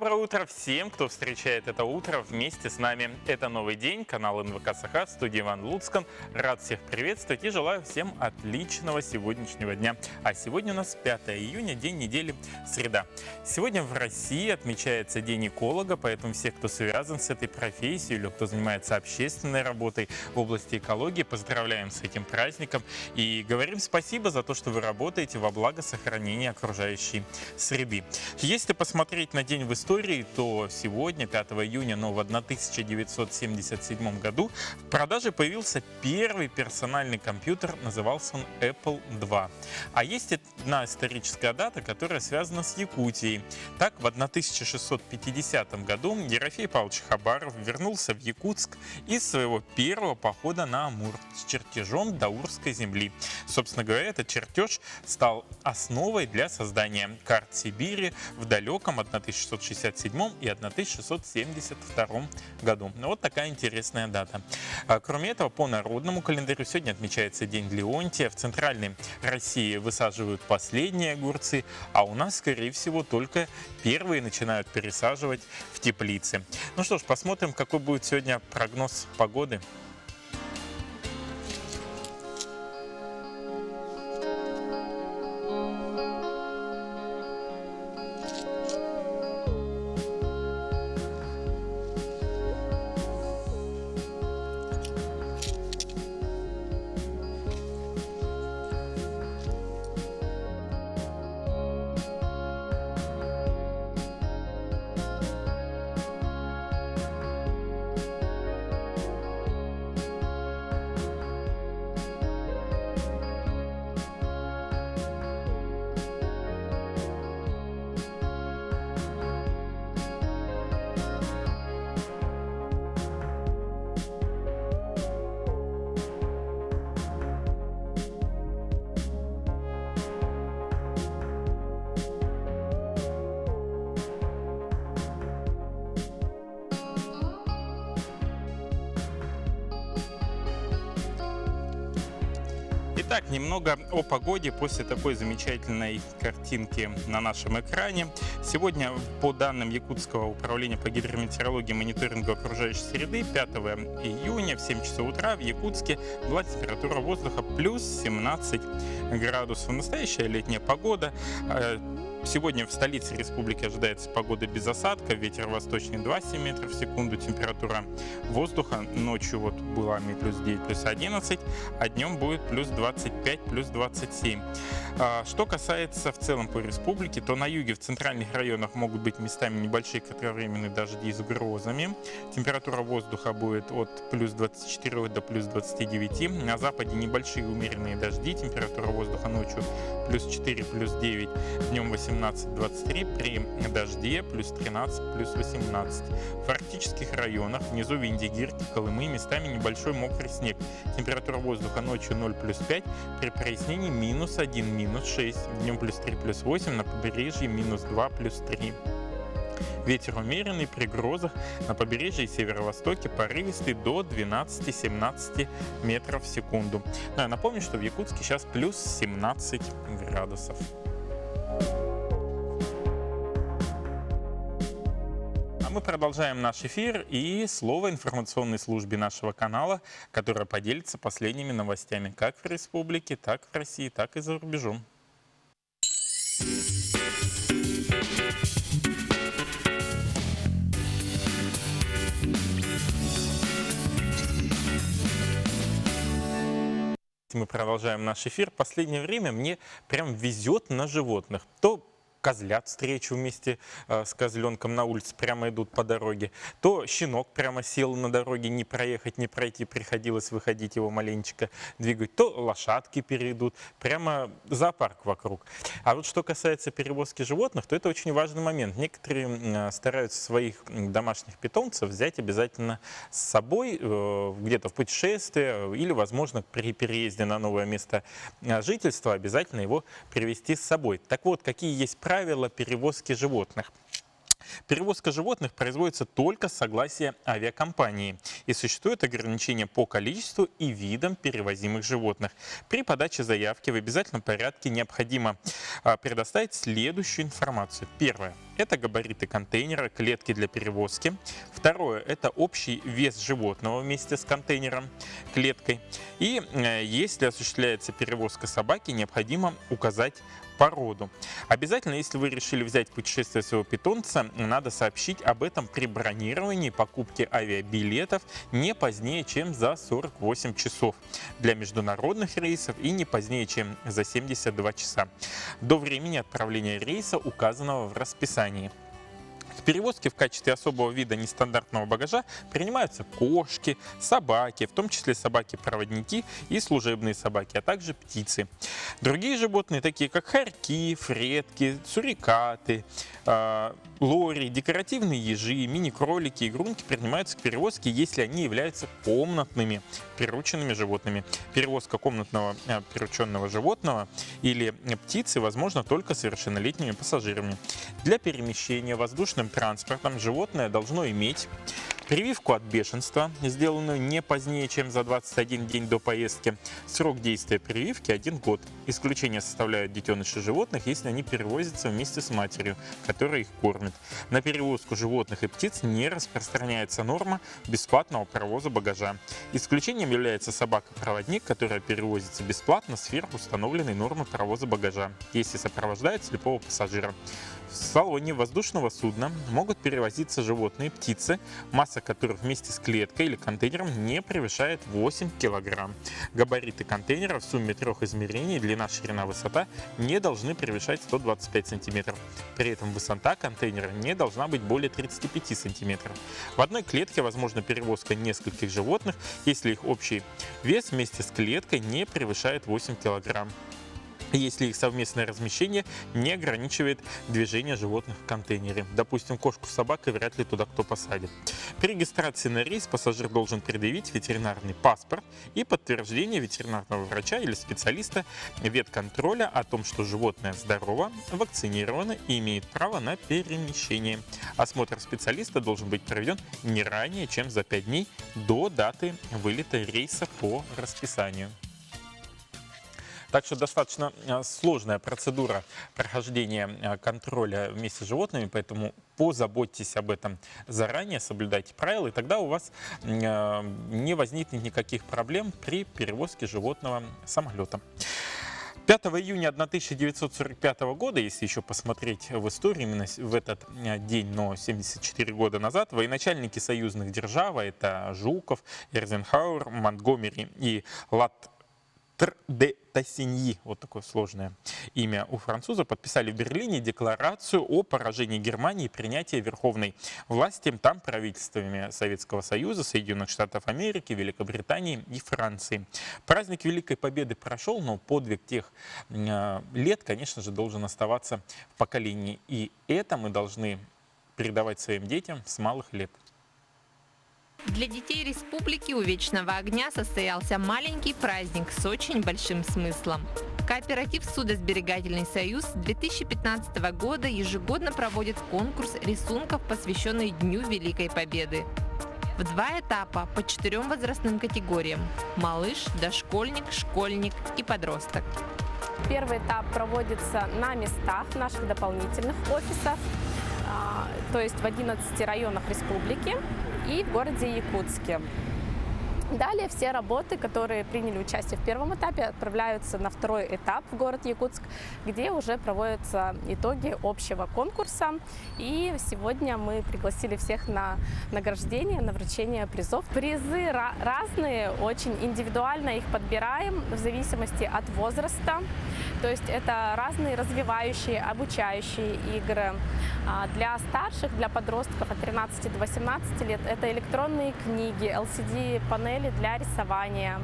Доброе утро всем, кто встречает это утро вместе с нами. Это новый день, канал НВК Саха, студия Иван Луцкан. Рад всех приветствовать и желаю всем отличного сегодняшнего дня. А сегодня у нас 5 июня, день недели, среда. Сегодня в России отмечается День эколога, поэтому всех, кто связан с этой профессией или кто занимается общественной работой в области экологии, поздравляем с этим праздником и говорим спасибо за то, что вы работаете во благо сохранения окружающей среды. Если посмотреть на день в истории, то сегодня, 5 июня, но в 1977 году в продаже появился первый персональный компьютер, назывался он Apple II. А есть одна историческая дата, которая связана с Якутией. Так, в 1650 году Ерофей Павлович Хабаров вернулся в Якутск из своего первого похода на Амур с чертежом даурской земли. Собственно говоря, этот чертеж стал основой для создания карт Сибири в далеком 1667 и 1672 году. Вот такая интересная дата. Кроме этого, по народному календарю сегодня отмечается День Леонтия. В центральной России высаживают последние огурцы, а у нас, скорее всего, только первые начинают пересаживать в теплицы. Ну что ж, посмотрим, какой будет сегодня прогноз погоды. Итак, немного о погоде после такой замечательной картинки на нашем экране. Сегодня, по данным Якутского управления по гидрометеорологии и мониторингу окружающей среды, 5 июня в 7 часов утра в Якутске была температура воздуха плюс 17 градусов. Настоящая летняя погода. Сегодня в столице республики ожидается погода без осадков, ветер восточный 2,7 метров в секунду, температура воздуха ночью была плюс 9, плюс 11, а днем будет плюс 25, плюс 27. Что касается в целом по республике, то на юге в центральных районах могут быть местами небольшие кратковременные дожди с грозами. Температура воздуха будет от плюс 24 до плюс 29. На западе небольшие умеренные дожди, температура воздуха ночью плюс 4, плюс 9, днем 18-23, при дожде плюс 13, плюс 18. В арктических районах, внизу Винди, Гирки, Колымы, местами небольшой мокрый снег. Температура воздуха ночью 0, плюс 5, при прояснении минус 1, минус 6, днем плюс 3, плюс 8, на побережье минус 2, плюс 3. Ветер умеренный, при грозах на побережье и северо-востоке порывистый до 12-17 метров в секунду. Но я напомню, что в Якутске сейчас плюс 17 градусов. Мы продолжаем наш эфир и слово информационной службе нашего канала, которая поделится последними новостями как в республике, так в России, так и за рубежом. Мы продолжаем наш эфир. В последнее время мне прям везет на животных. То козлят встречу вместе с козленком на улице, прямо идут по дороге. То щенок прямо сел на дороге, не проехать, не пройти, приходилось выходить его маленечко двигать. То лошадки перейдут, прямо зоопарк вокруг. А вот что касается перевозки животных, то это очень важный момент. Некоторые стараются своих домашних питомцев взять обязательно с собой где-то в путешествие или, возможно, при переезде на новое место жительства обязательно его привезти с собой. Так вот, какие есть правила перевозки животных. Перевозка животных производится только с согласия авиакомпании, и существует ограничение по количеству и видам перевозимых животных. При подаче заявки в обязательном порядке необходимо предоставить следующую информацию. Первое. Это габариты контейнера, клетки для перевозки. Второе – это общий вес животного вместе с контейнером, клеткой. И если осуществляется перевозка собаки, необходимо указать породу. Обязательно, если вы решили взять в путешествие своего питомца, надо сообщить об этом при бронировании и покупке авиабилетов не позднее, чем за 48 часов для международных рейсов и не позднее, чем за 72 часа до времени отправления рейса, указанного в расписании. В перевозке в качестве особого вида нестандартного багажа принимаются кошки, собаки, в том числе собаки-проводники и служебные собаки, а также птицы. Другие животные, такие как хорьки, фретки, сурикаты, лори, декоративные ежи, мини-кролики, игрунки принимаются к перевозке, если они являются комнатными прирученными животными. Перевозка комнатного прирученного животного или птицы возможна только совершеннолетними пассажирами. Для перемещения воздушным транспортом животное должно иметь прививку от бешенства, сделанную не позднее, чем за 21 день до поездки. Срок действия прививки – 1 год. Исключение составляют детеныши животных, если они перевозятся вместе с матерью, которая их кормит. На перевозку животных и птиц не распространяется норма бесплатного провоза багажа. Исключением является собака-проводник, которая перевозится бесплатно сверх установленной нормы провоза багажа, если сопровождает слепого пассажира. В салоне воздушного судна могут перевозиться животные и птицы, масса которых вместе с клеткой или контейнером не превышает 8 кг. Габариты контейнера в сумме 3 измерений, длина, ширина, высота, не должны превышать 125 см. При этом высота контейнера не должна быть более 35 см. В одной клетке возможна перевозка нескольких животных, если их общий вес вместе с клеткой не превышает 8 кг. Если их совместное размещение не ограничивает движение животных в контейнере. Допустим, кошку с собакой вряд ли туда кто посадит. При регистрации на рейс пассажир должен предъявить ветеринарный паспорт и подтверждение ветеринарного врача или специалиста ветконтроля о том, что животное здорово, вакцинировано и имеет право на перемещение. Осмотр специалиста должен быть проведен не ранее, чем за 5 дней до даты вылета рейса по расписанию. Так что достаточно сложная процедура прохождения контроля вместе с животными, поэтому позаботьтесь об этом заранее, соблюдайте правила, и тогда у вас не возникнет никаких проблем при перевозке животного самолетом. 5 июня 1945 года, если еще посмотреть в историю, именно в этот день, но 74 года назад, военачальники союзных держав, это Жуков, Эйзенхауэр, Монтгомери и де Тассиньи, вот такое сложное имя у француза, подписали в Берлине декларацию о поражении Германии и принятии верховной власти там правительствами Советского Союза, Соединенных Штатов Америки, Великобритании и Франции. Праздник Великой Победы прошел, но подвиг тех лет, конечно же, должен оставаться в поколении. И это мы должны передавать своим детям с малых лет. Для детей республики у Вечного огня состоялся маленький праздник с очень большим смыслом. Кооператив «Судосберегательный союз» с 2015 года ежегодно проводит конкурс рисунков, посвященный Дню Великой Победы. В 2 этапа по 4 возрастным категориям – малыш, дошкольник, школьник и подросток. Первый этап проводится на местах наших дополнительных офисов, то есть в 11 районах республики и в городе Якутске. Далее все работы, которые приняли участие в первом этапе, отправляются на 2-й этап в город Якутск, где уже проводятся итоги общего конкурса. И сегодня мы пригласили всех на награждение, на вручение призов. Призы разные, очень индивидуально их подбираем в зависимости от возраста. То есть это разные развивающие, обучающие игры. Для старших, для подростков от 13 до 18 лет это электронные книги, LCD-панели для рисования.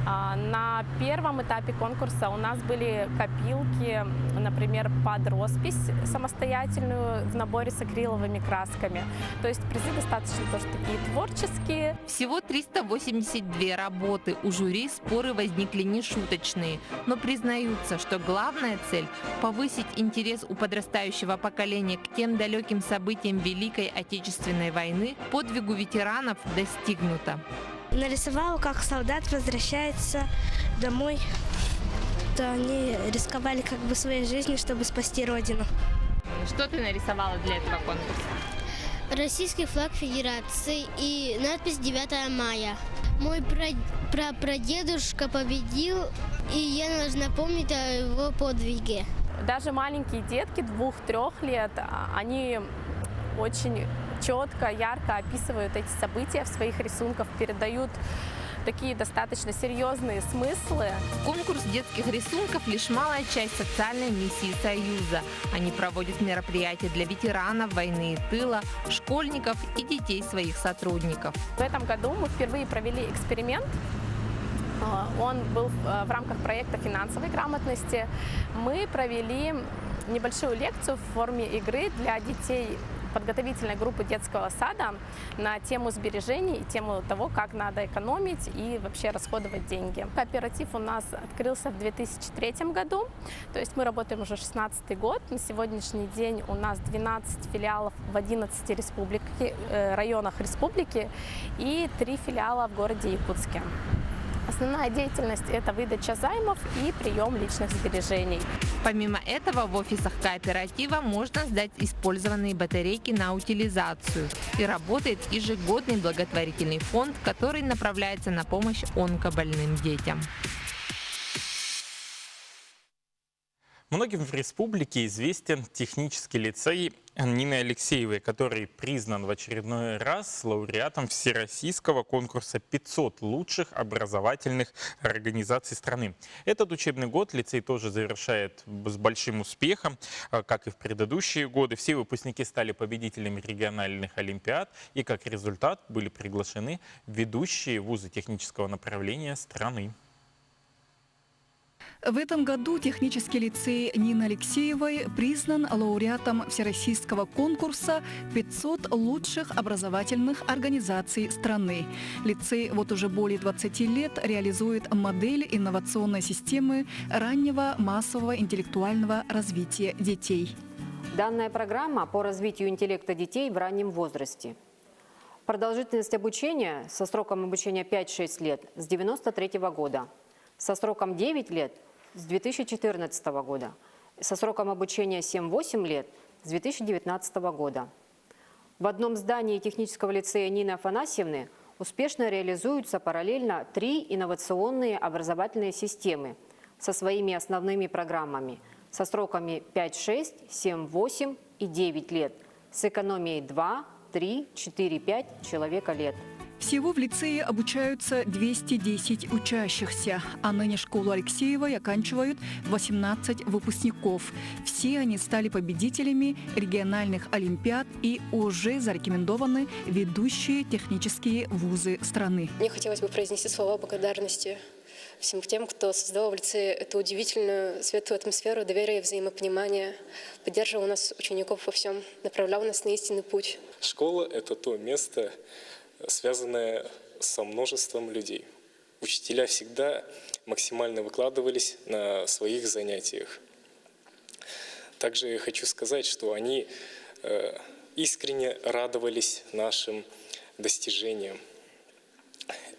На первом этапе конкурса у нас были копилки, например, под роспись самостоятельную в наборе с акриловыми красками. То есть призы достаточно тоже такие творческие. Всего 382 работы. У жюри споры возникли нешуточные, но признаются, что главная цель – повысить интерес у подрастающего поколения к тем далеким событиям Великой Отечественной войны, подвигу ветеранов достигнута. Нарисовала, как солдат возвращается домой, то они рисковали как бы своей жизнью, чтобы спасти родину. Что ты нарисовала для этого конкурса? Российский флаг Федерации и надпись 9 мая. Мой прадедушка победил, и я должна помнить о его подвиге. Даже маленькие детки 2-3 лет, они очень четко, ярко описывают эти события в своих рисунках, передают такие достаточно серьезные смыслы. Конкурс детских рисунков – лишь малая часть социальной миссии Союза. Они проводят мероприятия для ветеранов войны и тыла, школьников и детей своих сотрудников. В этом году мы впервые провели эксперимент. Он был в рамках проекта финансовой грамотности. Мы провели небольшую лекцию в форме игры для детей подготовительной группы детского сада на тему сбережений и тему того, как надо экономить и вообще расходовать деньги. Кооператив у нас открылся в 2003 году, то есть мы работаем уже 16-й год. На сегодняшний день у нас 12 филиалов в 11 районах республики и 3 филиала в городе Якутске. Основная деятельность – это выдача займов и прием личных сбережений. Помимо этого, в офисах кооператива можно сдать использованные батарейки на утилизацию. И работает ежегодный благотворительный фонд, который направляется на помощь онкобольным детям. Многим в республике известен технический лицей Нины Алексеевой, который признан в очередной раз лауреатом всероссийского конкурса 500 лучших образовательных организаций страны. Этот учебный год лицей тоже завершает с большим успехом, как и в предыдущие годы. Все выпускники стали победителями региональных олимпиад и как результат были приглашены ведущие вузы технического направления страны. В этом году технический лицей Нины Алексеевой признан лауреатом всероссийского конкурса 500 лучших образовательных организаций страны. Лицей вот уже более 20 лет реализует модель инновационной системы раннего массового интеллектуального развития детей. Данная программа по развитию интеллекта детей в раннем возрасте. Продолжительность обучения со сроком обучения 5-6 лет с 1993 года, со сроком 9 лет с 2014 года, со сроком обучения 7-8 лет с 2019 года. В одном здании технического лицея Нины Афанасьевны успешно реализуются параллельно 3 инновационные образовательные системы со своими основными программами со сроками 5-6, 7-8 и 9 лет с экономией 2, 3, 4, 5 человека лет. Всего в лицее обучаются 210 учащихся, а ныне школу Алексеевой оканчивают 18 выпускников. Все они стали победителями региональных олимпиад и уже зарекомендованы ведущие технические вузы страны. Мне хотелось бы произнести слова благодарности всем тем, кто создавал в лицее эту удивительную, светлую атмосферу доверия и взаимопонимания, поддерживал нас, учеников, во всем, направлял нас на истинный путь. Школа – это то место, связанное со множеством людей. Учителя всегда максимально выкладывались на своих занятиях. Также хочу сказать, что они искренне радовались нашим достижениям.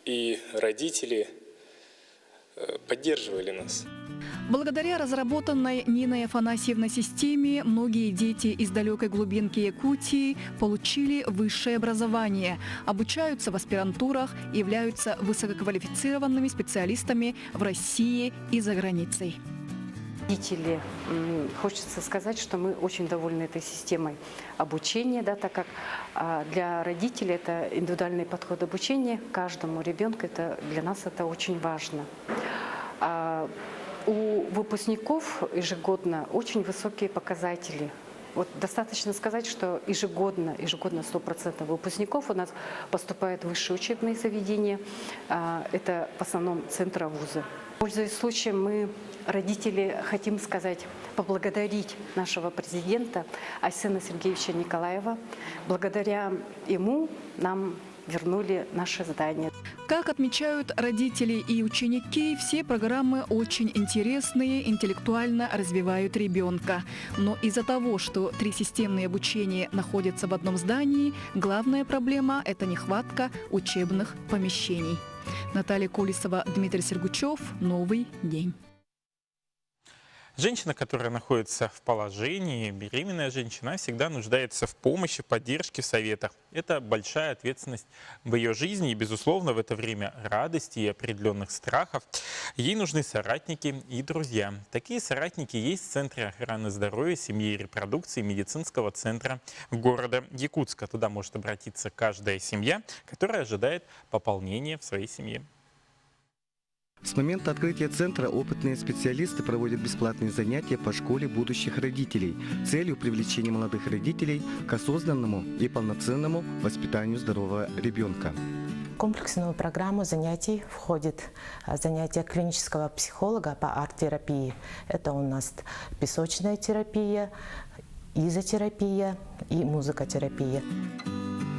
И родители поддерживали нас. Благодаря разработанной Ниной Афанасьевной системе многие дети из далекой глубинки Якутии получили высшее образование, обучаются в аспирантурах, являются высококвалифицированными специалистами в России и за границей. Родители, хочется сказать, что мы очень довольны этой системой обучения, да, так как для родителей это индивидуальный подход обучения к каждому ребенку, для нас это очень важно. У выпускников ежегодно очень высокие показатели. Вот достаточно сказать, что ежегодно 100% выпускников у нас поступают в высшие учебные заведения. Это в основном центры вуза. Пользуясь случаем, мы, родители, хотим поблагодарить нашего президента Айсена Сергеевича Николаева. Благодаря ему нам вернули наше здание. Как отмечают родители и ученики, все программы очень интересные, интеллектуально развивают ребенка. Но из-за того, что 3 системные обучения находятся в одном здании, главная проблема – это нехватка учебных помещений. Наталья Колесова, Дмитрий Сергучев. Новый день. Женщина, которая находится в положении, беременная женщина, всегда нуждается в помощи, поддержке, в советах. Это большая ответственность в ее жизни и, безусловно, в это время радости и определенных страхов ей нужны соратники и друзья. Такие соратники есть в Центре охраны здоровья, семьи и репродукции медицинского центра города Якутска. Туда может обратиться каждая семья, которая ожидает пополнения в своей семье. С момента открытия центра опытные специалисты проводят бесплатные занятия по школе будущих родителей с целью привлечения молодых родителей к осознанному и полноценному воспитанию здорового ребенка. В комплексную программу занятий входит занятие клинического психолога по арт-терапии. Это у нас песочная терапия, изотерапия и музыкотерапия.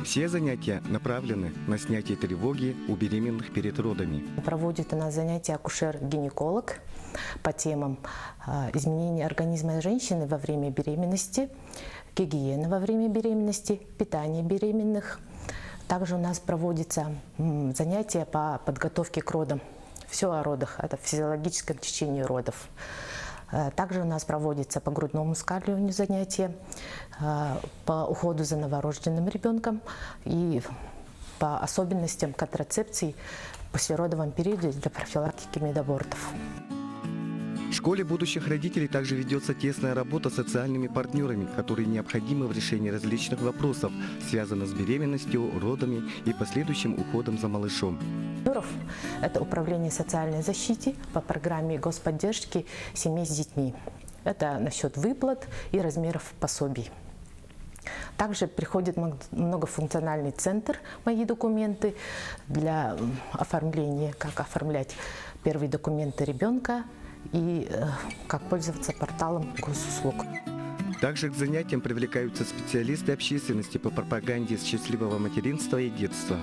Все занятия направлены на снятие тревоги у беременных перед родами. Проводит у нас занятия акушер-гинеколог по темам изменения организма женщины во время беременности, гигиена во время беременности, питание беременных. Также у нас проводятся занятия по подготовке к родам. Все о родах, это физиологическом течении родов. Также у нас проводится по грудному вскармливанию занятия, по уходу за новорожденным ребенком и по особенностям контрацепции в послеродовом периоде для профилактики медабортов. В школе будущих родителей также ведется тесная работа с социальными партнерами, которые необходимы в решении различных вопросов, связанных с беременностью, родами и последующим уходом за малышом. Это управление социальной защиты по программе господдержки семей с детьми. Это насчет выплат и размеров пособий. Также приходит многофункциональный центр «Мои документы» для оформления, как оформлять первые документы ребенка и как пользоваться порталом госуслуг. Также к занятиям привлекаются специалисты общественности по пропаганде счастливого материнства и детства.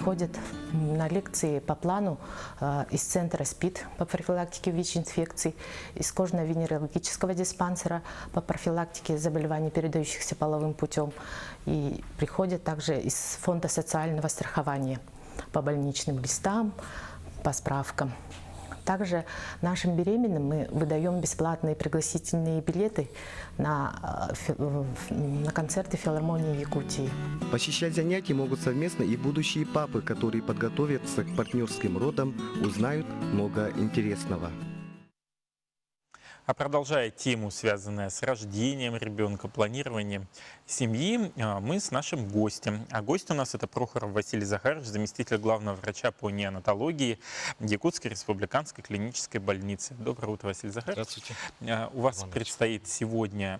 Ходят на лекции по плану из центра СПИД по профилактике ВИЧ-инфекций, из кожно-венерологического диспансера по профилактике заболеваний, передающихся половым путем. И приходят также из фонда социального страхования по больничным листам, по справкам. Также нашим беременным мы выдаем бесплатные пригласительные билеты на концерты филармонии Якутии. Посещать занятия могут совместно и будущие папы, которые подготовятся к партнерским родам, узнают много интересного. А продолжая тему, связанную с рождением ребенка, планированием семьи, мы с нашим гостем. А гость у нас это Прохоров Василий Захарович, заместитель главного врача по неонатологии Якутской республиканской клинической больницы. Доброе утро, Василий Захарович. Здравствуйте. У вас предстоит сегодня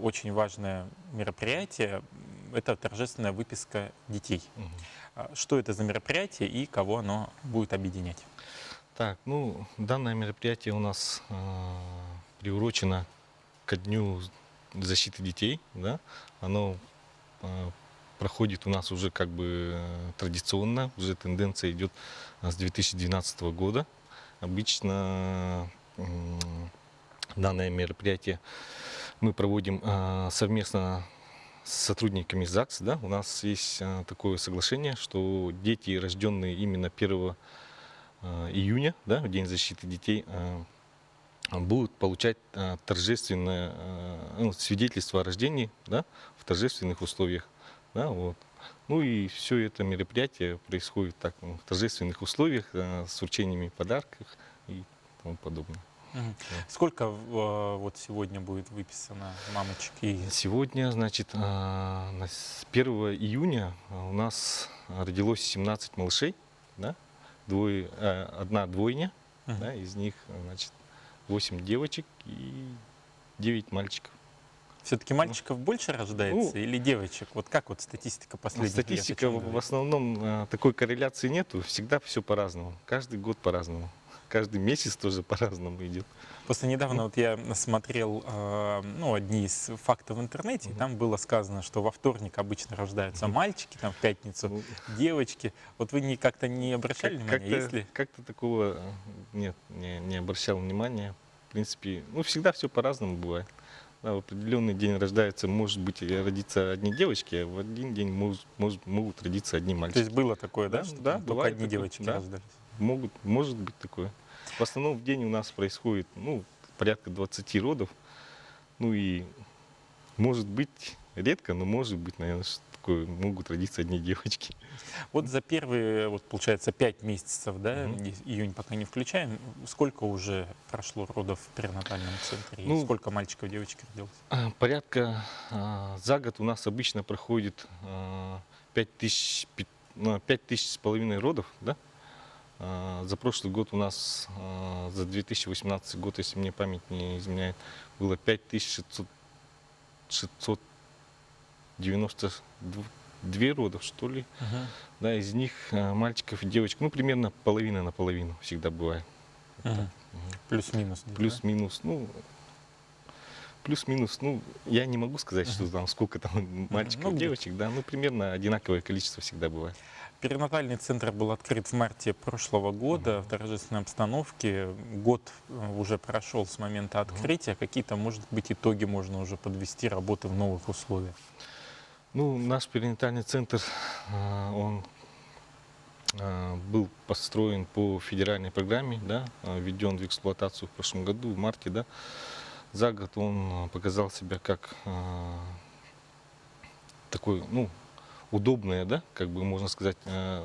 очень важное мероприятие. Это торжественная выписка детей. Что это за мероприятие и кого оно будет объединять? Так, данное мероприятие у нас приурочено ко Дню защиты детей. Да? Оно проходит у нас уже как бы традиционно, уже тенденция идет с 2012 года. Обычно данное мероприятие мы проводим совместно с сотрудниками ЗАГС. Да? У нас есть такое соглашение, что дети, рожденные именно 1 июня, да, в День защиты детей, будут получать торжественное свидетельство о рождении, да, в торжественных условиях. Да, вот. И все это мероприятие происходит так, в торжественных условиях, с вручениями подарков и тому подобное. Сколько вот сегодня будет выписано мамочек? Сегодня, значит, с 1 июня у нас родилось 17 малышей, да? Одна двойня, да, из них, значит, 8 девочек и 9 мальчиков. Все-таки мальчиков больше рождается или девочек? Вот как вот статистика последних лет? Статистика в основном такой корреляции нету, всегда все по-разному, каждый год по-разному. Каждый месяц тоже по-разному идет. Просто недавно вот я смотрел одни из фактов в интернете, и там было сказано, что во вторник обычно рождаются мальчики, там в пятницу девочки. Вот вы как-то не обращали внимания? Как-то такого нет, не обращал внимания. В принципе, всегда все по-разному бывает. Да, в определенный день рождается, может быть, родиться одни девочки, а в один день могут родиться одни мальчики. То есть было такое, да? Да, только одни девочки рождались? Может быть такое. В основном в день у нас происходит, порядка 20 родов. Ну и может быть редко, но может быть, наверное, такое, могут родиться одни девочки. Вот за первые, вот получается, 5 месяцев, да, июнь пока не включаем, сколько уже прошло родов в перинатальном центре? И сколько мальчиков, девочек родилось? Порядка за год у нас обычно проходит 5000 с половиной родов, да? За прошлый год у нас, за 2018 год, если мне память не изменяет, было 5692 родов, что ли. Да, из них мальчиков и девочек, ну, примерно половина на половину всегда бывает. Плюс-минус. Плюс-минус, ну, я не могу сказать, что там сколько там мальчиков, девочек, да, ну, примерно одинаковое количество всегда бывает. Перинатальный центр был открыт в марте прошлого года в торжественной обстановке. Год уже прошел с момента открытия. Какие-то, может быть, итоги можно уже подвести работы в новых условиях? Ну, наш перинатальный центр, он был построен по федеральной программе, да, введен в эксплуатацию в прошлом году, в марте, да. За год он показал себя как такой, ну, удобное, да, как бы можно сказать.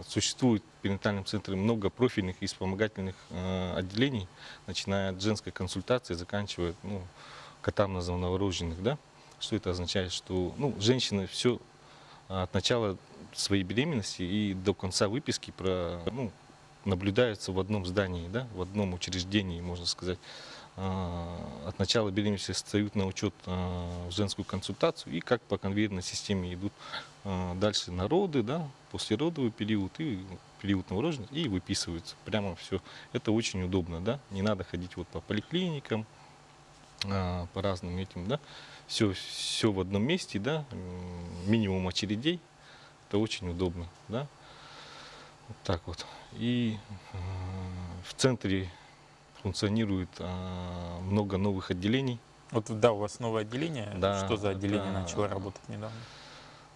Существует в перинатальном центре много профильных и вспомогательных отделений, начиная от женской консультации, заканчивая, ну, катамнезом новорожденных, да. Что это означает? Что, ну, женщины все от начала своей беременности и до конца выписки наблюдаются в одном здании, да, в одном учреждении, можно сказать. От начала беременности встают на учет в женскую консультацию и как по конвейерной системе идут дальше на роды, да, послеродовый период и период новорождения, и выписываются прямо все. Это очень удобно, да, не надо ходить вот по поликлиникам, по разным этим, да, все в одном месте, да, минимум очередей, это очень удобно, да, вот так вот. И в центре функционирует много новых отделений. Вот, да, у вас новое отделение. Да, что за отделение начало работать недавно?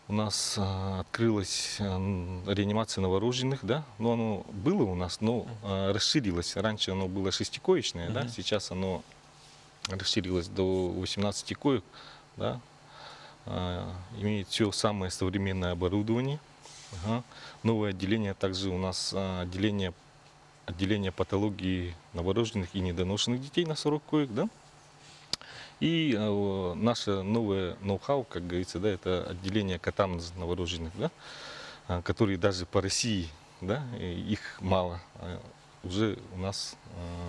У нас открылась реанимация новорожденных, да, но оно было у нас, но расширилось. Раньше оно было 6-коечное, да, сейчас оно расширилось до 18 коек, да, имеет все самое современное оборудование. Новое отделение, также у нас отделение патологии новорожденных и недоношенных детей на 40 коек, да. И наше новое ноу-хау, как говорится, да, это отделение катамнез новорожденных, да, которые даже по России, да, их мало, уже у нас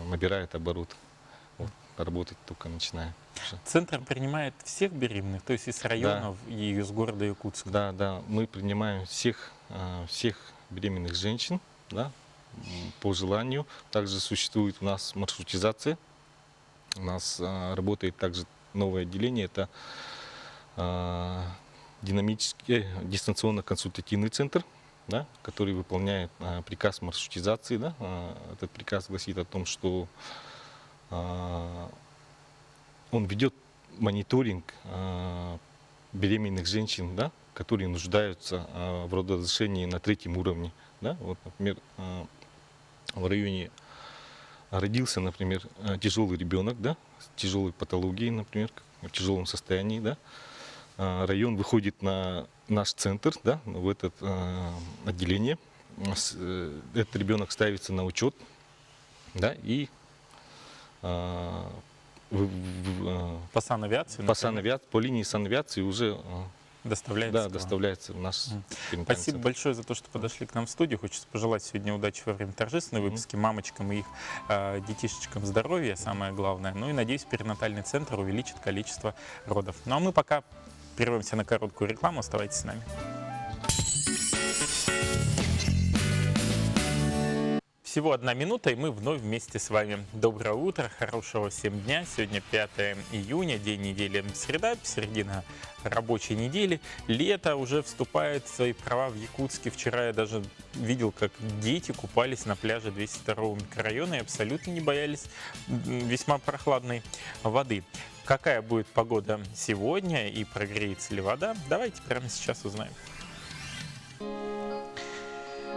набирает оборот. Вот, работать только начинаем. Центр принимает всех беременных, то есть из районов, да, и из города Якутска? Да, да, мы принимаем всех беременных женщин, да, по желанию. Также существует у нас маршрутизация. У нас работает также новое отделение, это динамический дистанционно-консультативный центр, да, который выполняет приказ маршрутизации. Да. Этот приказ гласит о том, что он ведет мониторинг беременных женщин, да, которые нуждаются в родоразрешении на 3-м уровне. Да. Вот, например, в районе родился, например, тяжелый ребенок, да, с тяжелой патологией, например, в тяжелом состоянии, да. Район выходит на наш центр, да, в это отделение. Этот ребенок ставится на учет, да, и по санавиации, по линии санавиации уже доставляется, да, доставляется в наш Спасибо большое за то, что подошли к нам в студию. Хочется пожелать сегодня удачи во время торжественной выпуски мамочкам и их детишечкам здоровья, самое главное. Ну и надеюсь, перинатальный центр увеличит количество родов. Ну а мы пока прервемся на короткую рекламу. Оставайтесь с нами. Всего 1 минута, и мы вновь вместе с вами. Доброе утро, хорошего всем дня. Сегодня 5 июня, день недели среда, середина рабочей недели. Лето уже вступает в свои права в Якутске. Вчера я даже видел, как дети купались на пляже 202-го микрорайона и абсолютно не боялись весьма прохладной воды. Какая будет погода сегодня и прогреется ли вода? Давайте прямо сейчас узнаем.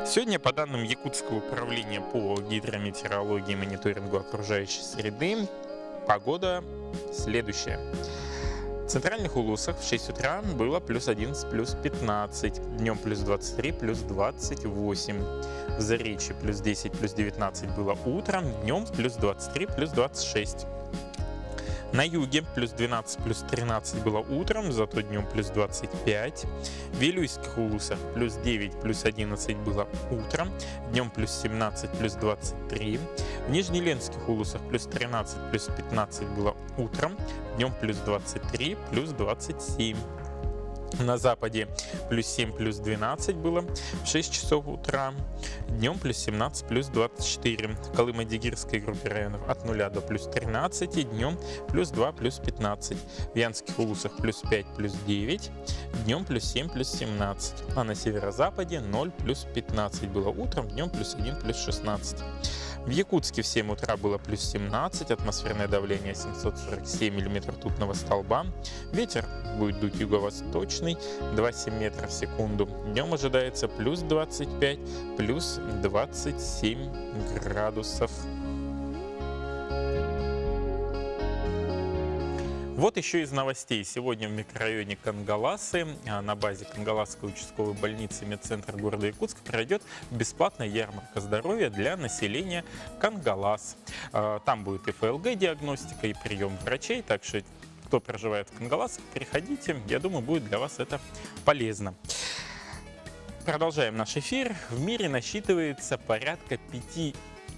Сегодня, по данным Якутского управления по гидрометеорологии и мониторингу окружающей среды, Погода следующая. В центральных улусах в 6 утра было плюс 11, плюс 15, днем плюс 23, плюс 28. В Заречье плюс 10, плюс 19 было утром, днем плюс 23, плюс 26. На юге плюс 12, плюс 13 было утром, зато днем плюс 25. В Вилюйских улусах плюс 9, плюс 11 было утром, днем плюс 17, плюс 23. В Нижнеленских улусах плюс 13, плюс 15 было утром, днем плюс 23, плюс 27. На западе плюс 7, плюс 12 было в 6 часов утра, днем плюс 17, плюс 24. В Колымо-Дигирской группе районов от 0 до плюс 13, днем плюс 2, плюс 15. В Янских улусах плюс 5, плюс 9, днем плюс 7, плюс 17. А на северо-западе 0, плюс 15 было утром, днем плюс 1, плюс 16. В Якутске в 7 утра было плюс 17, атмосферное давление 747 мм ртутного столба. Ветер будет дуть юго-восточный 2,7 метров в секунду. Днем ожидается плюс 25, плюс 27 градусов. Вот еще из новостей. Сегодня в микрорайоне Кангаласы на базе Кангаласской участковой больницы медцентра города Якутска пройдет бесплатная ярмарка здоровья для населения Кангалас. Там будет и ФЛГ-диагностика, и прием врачей, так что кто проживает в Кангаласах, приходите. Я думаю, будет для вас это полезно. Продолжаем наш эфир. В мире насчитывается порядка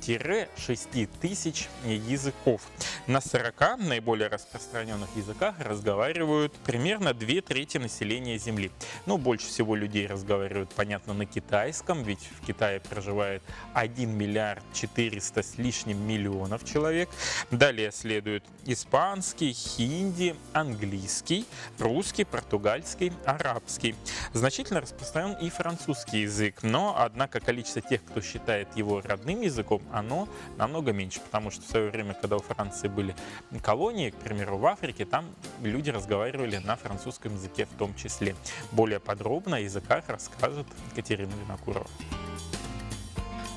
5-6 тысяч языков. На 40 наиболее распространенных языках разговаривают примерно 2/3 населения Земли. Но больше всего людей разговаривают, понятно, на китайском, ведь в Китае проживает 1 миллиард 400 с лишним миллионов человек. Далее следует испанский, хинди, английский, русский, португальский, арабский. Значительно распространен и французский язык, но, однако, количество тех, кто считает его родным языком, оно намного меньше, потому что в свое время, когда у Франции были колонии, к примеру, в Африке, там люди разговаривали на французском языке в том числе. Более подробно о языках расскажет Катерина Винокурова.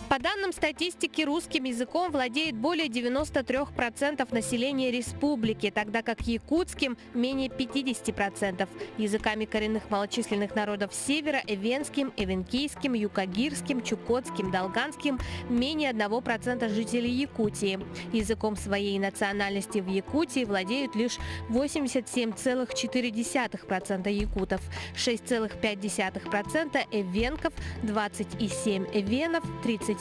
По данным статистики, русским языком владеет более 93% населения республики, тогда как якутским – менее 50%. Языками коренных малочисленных народов Севера – эвенским, эвенкийским, юкагирским, чукотским, долганским – менее 1% жителей Якутии. Языком своей национальности в Якутии владеют лишь 87,4% якутов, 6,5% эвенков, 27 эвенов, 37,7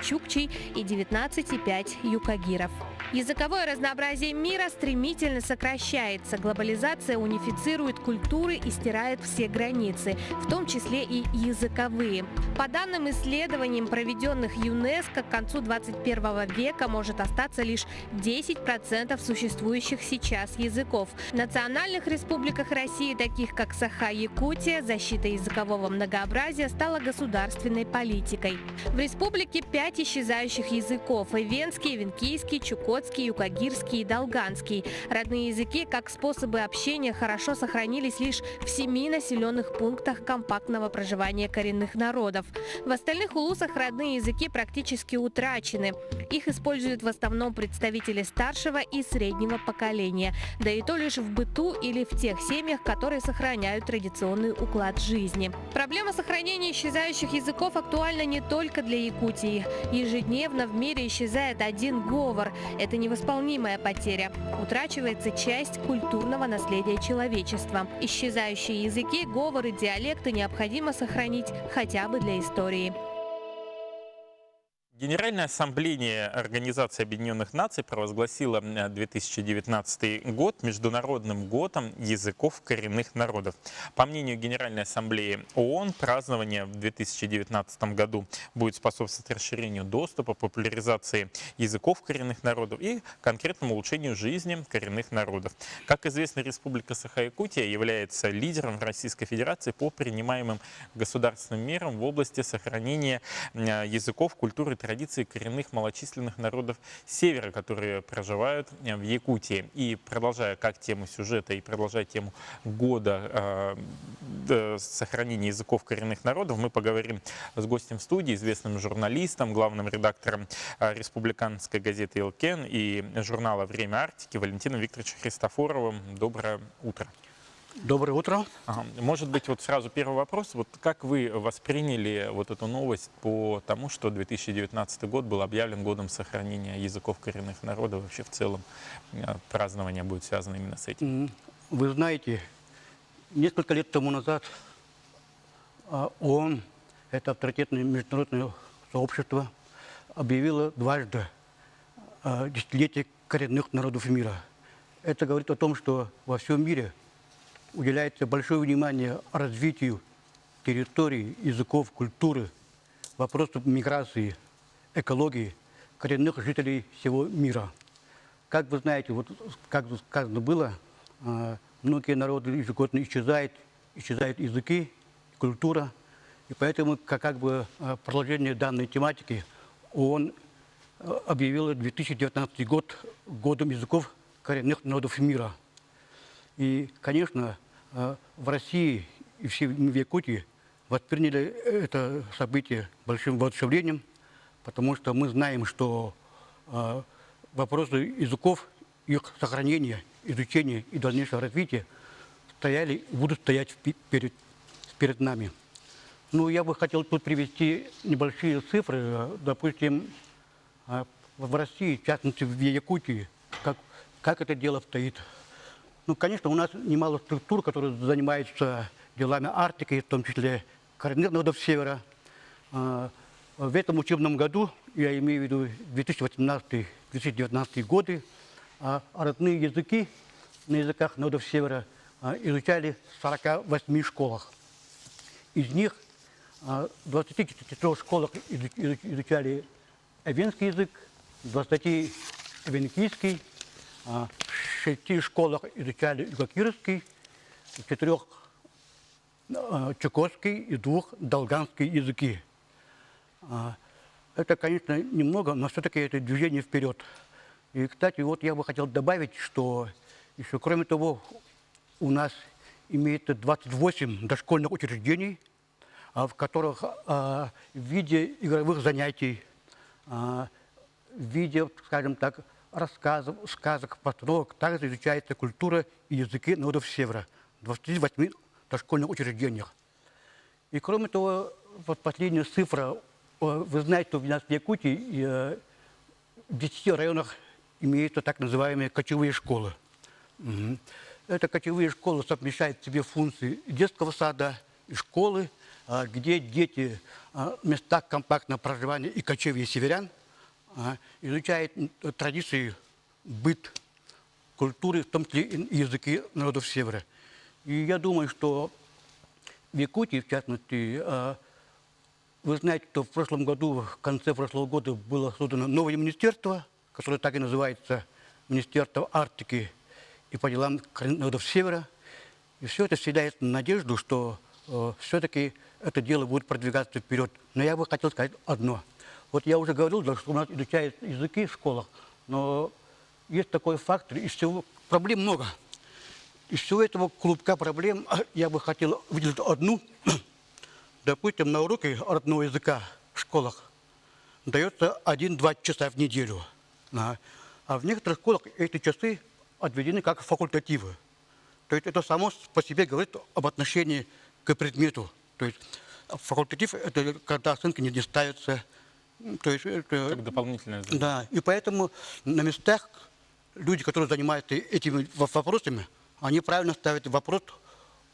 чукчей и 19,5 юкагиров. Языковое разнообразие мира стремительно сокращается. Глобализация унифицирует культуры и стирает все границы, в том числе и языковые. По данным исследований, проведенных ЮНЕСКО, к концу 21 века может остаться лишь 10% существующих сейчас языков. В национальных республиках России, таких как Саха-Якутия, защита языкового многообразия стала государственной политикой. В республике 5 исчезающих языков – эвенский, эвенкийский, чукотский, юкагирский и долганский. Родные языки как способы общения хорошо сохранились лишь в 7 населенных пунктах компактного проживания коренных народов. В остальных улусах родные языки практически утрачены. Их используют в основном представители старшего и среднего поколения, да и то лишь в быту или в тех семьях, которые сохраняют традиционный уклад жизни. Проблема сохранения исчезающих языков актуальна не только для Якутии. Ежедневно в мире исчезает один говор. Это невосполнимая потеря. Утрачивается часть культурного наследия человечества. Исчезающие языки, говоры, диалекты необходимо сохранить хотя бы для истории. Генеральная ассамблея Организации Объединенных Наций провозгласила 2019 год Международным годом языков коренных народов. По мнению Генеральной ассамблеи ООН, празднование в 2019 году будет способствовать расширению доступа, популяризации языков коренных народов и конкретному улучшению жизни коренных народов. Как известно, Республика Саха-Якутия является лидером в Российской Федерации по принимаемым государственным мерам в области сохранения языков, культуры, традиции коренных малочисленных народов Севера, которые проживают в Якутии. И продолжая как тему сюжета и продолжая тему года сохранения языков коренных народов, мы поговорим с гостем в студии, известным журналистом, главным редактором республиканской газеты «Илкен» и журнала «Время Арктики» Валентином Викторовичем Христофоровым. Доброе утро. Доброе утро. Может быть, вот сразу первый вопрос. Вот как вы восприняли вот эту новость по тому, что 2019 год был объявлен годом сохранения языков коренных народов? Вообще в целом празднование будет связано именно с этим? Вы знаете, несколько лет тому назад ООН, это авторитетное международное сообщество, объявило дважды десятилетие коренных народов мира. Это говорит о том, что во всем мире уделяется большое внимание развитию территорий, языков, культуры, вопросов миграции, экологии коренных жителей всего мира. Как вы знаете, вот как сказано было, многие народы ежегодно исчезают языки, культура. И поэтому, как бы продолжение данной тематики, ООН объявила 2019 год годом языков коренных народов мира. И, конечно, в России и в Якутии восприняли это событие большим воодушевлением, потому что мы знаем, что вопросы языков, их сохранения, изучения и дальнейшего развития стояли и будут стоять перед нами. Ну, я бы хотел тут привести небольшие цифры. Допустим, в России, в частности в Якутии, как это дело стоит. Ну, конечно, у нас немало структур, которые занимаются делами Арктики, в том числе коренных народов Севера. В этом учебном году, я имею в виду 2018-2019 годы, родные языки на языках народов Севера изучали в 48 школах. Из них в 24 школах изучали эвенский язык, в 20 эвенкийский, в 6 школах изучали югокирский, в 4 чукотский и 2 долганский языки. Это, конечно, немного, но все-таки это движение вперед. И, кстати, вот я бы хотел добавить, что еще, кроме того, у нас имеется 28 дошкольных учреждений, в которых в виде игровых занятий, в виде, скажем так, рассказов, сказок, постановок также изучается культура и языки народов Севера в 28 дошкольных учреждениях. И кроме того, вот последняя цифра, вы знаете, что у нас в Якутии в 10 районах имеются так называемые кочевые школы. Это кочевые школы совмещают в себе функции детского сада и школы, где дети в местах компактного проживания и кочевья северян изучают традиции, быт, культуры, в том числе и языки народов Севера. И я думаю, что в Якутии, в частности, вы знаете, что в прошлом году, в конце прошлого года было создано новое министерство, которое так и называется Министерство Арктики и по делам народов Севера. И все это вселяет надежду, что все-таки это дело будет продвигаться вперед. Но я бы хотел сказать одно. Вот я уже говорил, что у нас изучают языки в школах, но есть такой фактор, из всего проблем много. Из всего этого клубка проблем я бы хотел выделить одну. Допустим, на уроке родного языка в школах дается 1-2 часа в неделю. А в некоторых школах эти часы отведены как факультативы. То есть это само по себе говорит об отношении к предмету. То есть факультатив – это когда оценки не ставятся. То есть это, как дополнительное знание. Да, и поэтому на местах люди, которые занимаются этими вопросами, они правильно ставят вопрос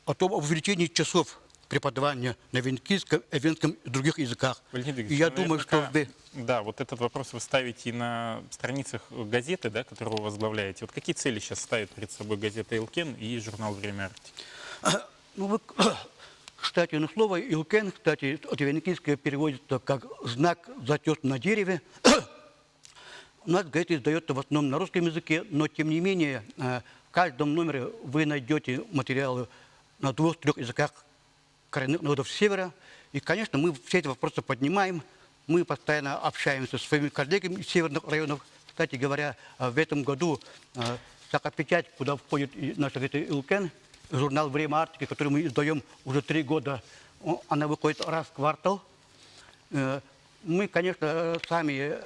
о том, об увеличении часов преподавания на венкийском, эвенском и других языках. И я думаю, что... Да, вот этот вопрос вы ставите и на страницах газеты, да, которую вы возглавляете. Вот какие цели сейчас ставит перед собой газета «Илкен» и журнал «Время Арктики»? Ну, вы, кстати, на слово «Илкен», кстати, от венкийского переводится как «знак затес на дереве». У нас газета издается в основном на русском языке, но, тем не менее, в каждом номере вы найдете материалы на 2-3 языках коренных народов Севера. И, конечно, мы все эти вопросы поднимаем. мы постоянно общаемся с своими коллегами из северных районов. Кстати говоря, в этом году «Сакапечать», куда входит и наша Илкен, журнал «Время Арктики», который мы издаем уже 3 года, она выходит раз в квартал. Мы, конечно, сами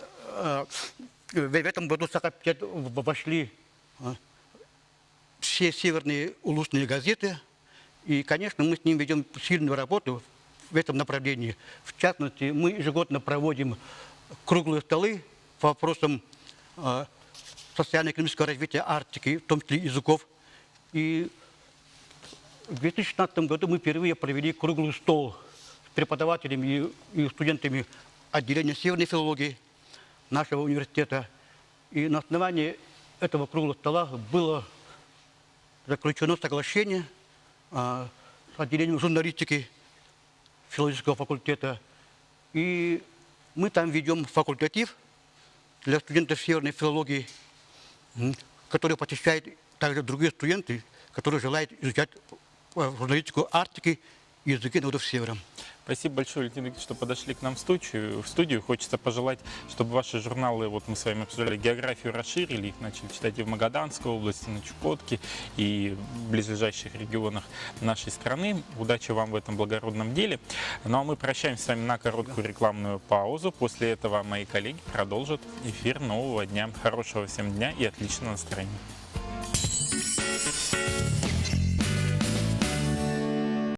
в этом году в «Сакапечать» вошли все северные улусные газеты. И, конечно, мы с ним ведем сильную работу в этом направлении. В частности, мы ежегодно проводим круглые столы по вопросам социально-экономического развития Арктики, в том числе языков. И в 2016 году мы впервые провели круглый стол с преподавателями и студентами отделения северной филологии нашего университета. И на основании этого круглого стола было заключено соглашение с отделением журналистики филологического факультета. И мы там ведем факультатив для студентов северной филологии, который посещают также другие студенты, которые желают изучать журналистику Арктики и языки народов Севера. Спасибо большое, Валентин Викторович, что подошли к нам в студию. Хочется пожелать, чтобы ваши журналы, вот мы с вами обсуждали географию, расширили, их начали читать и в Магаданской области, на Чукотке, и в близлежащих регионах нашей страны. Удачи вам в этом благородном деле. Ну а мы прощаемся с вами на короткую рекламную паузу. После этого мои коллеги продолжат эфир нового дня. Хорошего всем дня и отличного настроения.